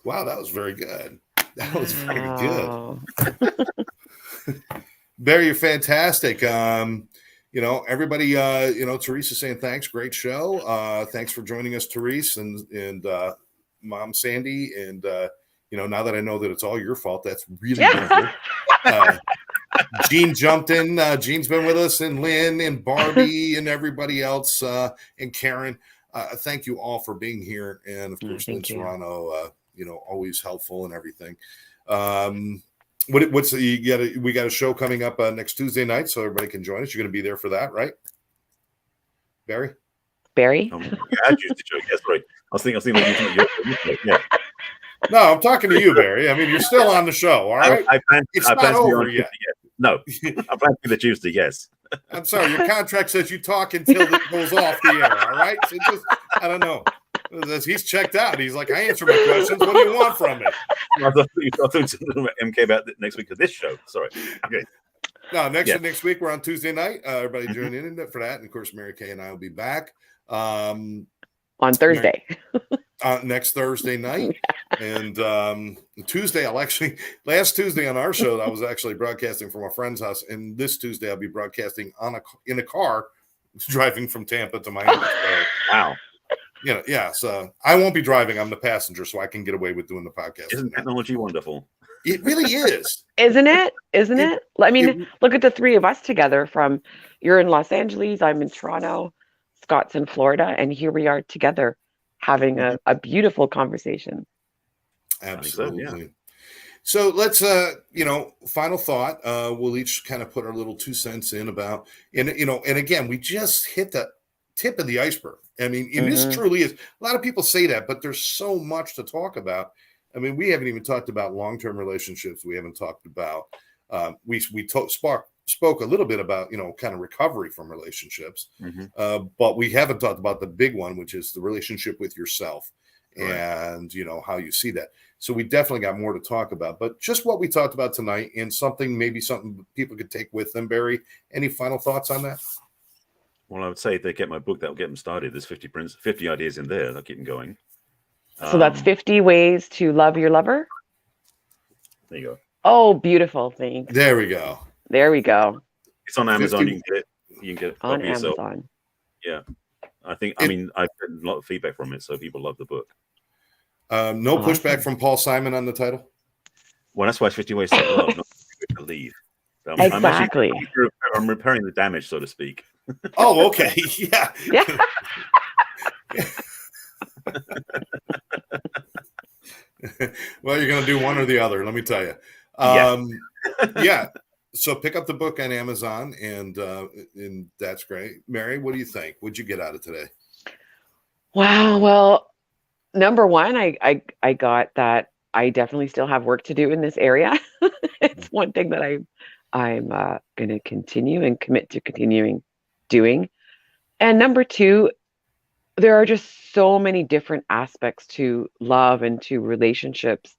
Wow, that was very good. That was very good. Barry, you're fantastic. Everybody, Therese is saying thanks. Great show. Thanks for joining us, Therese, and Mom Sandy. And now that I know that it's all your fault, that's really wonderful. Gene jumped in. Gene's been with us, and Lynn and Barbie and everybody else, and Karen. Thank you all for being here, and of course, Lynn Serrano. Always helpful and everything. We got a show coming up next Tuesday night, so everybody can join us. You're going to be there for that, right, Barry? Barry? I choose to joke. Yes, right. I was thinking yeah. No, I'm talking to you, Barry. I mean, you're still on the show, all right? It's not over yet. No, I plan to be the Tuesday, yes. I'm sorry, your contract says you talk until it goes off the air, all right? So I don't know. He's checked out. He's like, I answer my questions. What do you want from me? I thought you were talking to MK about next week of this show. Sorry. Okay. No, next week we're on Tuesday night. Everybody join in for that. And of course, Mary Kay and I will be back on Thursday. Next Thursday night. And Tuesday, last Tuesday on our show, I was actually broadcasting from a friend's house. And this Tuesday, I'll be broadcasting in a car driving from Tampa to Miami. Wow. So I won't be driving. I'm the passenger, so I can get away with doing the podcast. Isn't technology wonderful? It really is. Isn't it? I mean, look at the three of us together you're in Los Angeles, I'm in Toronto, Scott's in Florida, and here we are together having a beautiful conversation. Absolutely. So let's, final thought. We'll each kind of put our little 2 cents in about, and again, we just hit the tip of the iceberg. I mean, and this truly is. A lot of people say that, but there's so much to talk about. I mean, we haven't even talked about long-term relationships. We haven't talked about. We spoke a little bit about kind of recovery from relationships, but we haven't talked about the big one, which is the relationship with yourself, and how you see that. So we definitely got more to talk about. But just what we talked about tonight, and something people could take with them. Barry, any final thoughts on that? Well, I would say if they get my book, that'll get them started. There's 50 ideas in there. That'll keep them going. So that's 50 ways to love your lover. There you go. Oh, beautiful. Thanks. There we go. It's on Amazon. You can get it on Amazon. Yeah. I've had a lot of feedback from it, so people love the book. No pushback from Paul Simon on the title? Well, that's why it's 50 Ways to Love, not to Leave. Exactly. I'm repairing the damage, so to speak. Oh, okay. Yeah. Well, you're going to do one or the other, let me tell you. Yeah. So pick up the book on Amazon, and that's great. Mary, what do you think? What'd you get out of today? Wow. Well, number one, I got that I definitely still have work to do in this area. It's one thing that I'm going to continue and commit to continuing doing. And number two, there are just so many different aspects to love and to relationships,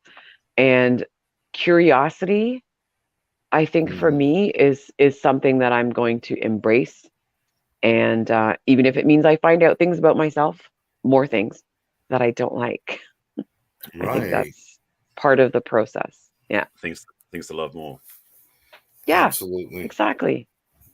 and curiosity, I think for me is something that I'm going to embrace. And even if it means I find out things about myself, more things that I don't like. I think that's part of the process. Yeah. Things to love more. Yeah. Absolutely. Exactly.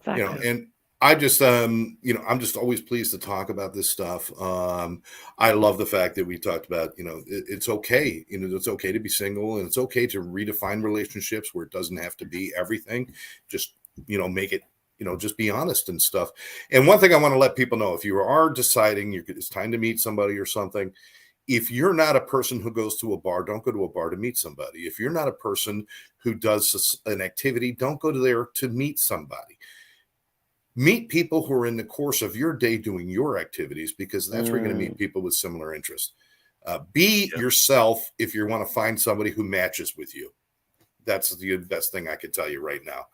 And I just, I'm just always pleased to talk about this stuff. I love the fact that we talked about, it's okay. It's okay to be single, and it's okay to redefine relationships where it doesn't have to be everything. Just, make it, just be honest and stuff. And one thing I want to let people know, if you are deciding it's time to meet somebody or something, if you're not a person who goes to a bar, don't go to a bar to meet somebody. If you're not a person who does an activity, don't go to there to meet somebody. Meet people who are in the course of your day doing your activities, because that's where you're going to meet people with similar interests. Be yourself if you want to find somebody who matches with you. That's the best thing I can tell you right now.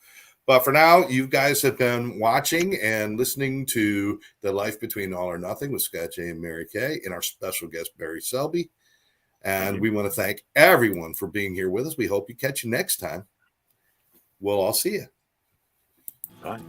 But for now, you guys have been watching and listening to The Life Between All or Nothing with Scott J and Mary Kay and our special guest, Barry Selby. And we want to thank everyone for being here with us. We hope you catch you next time. We'll all see you. Bye.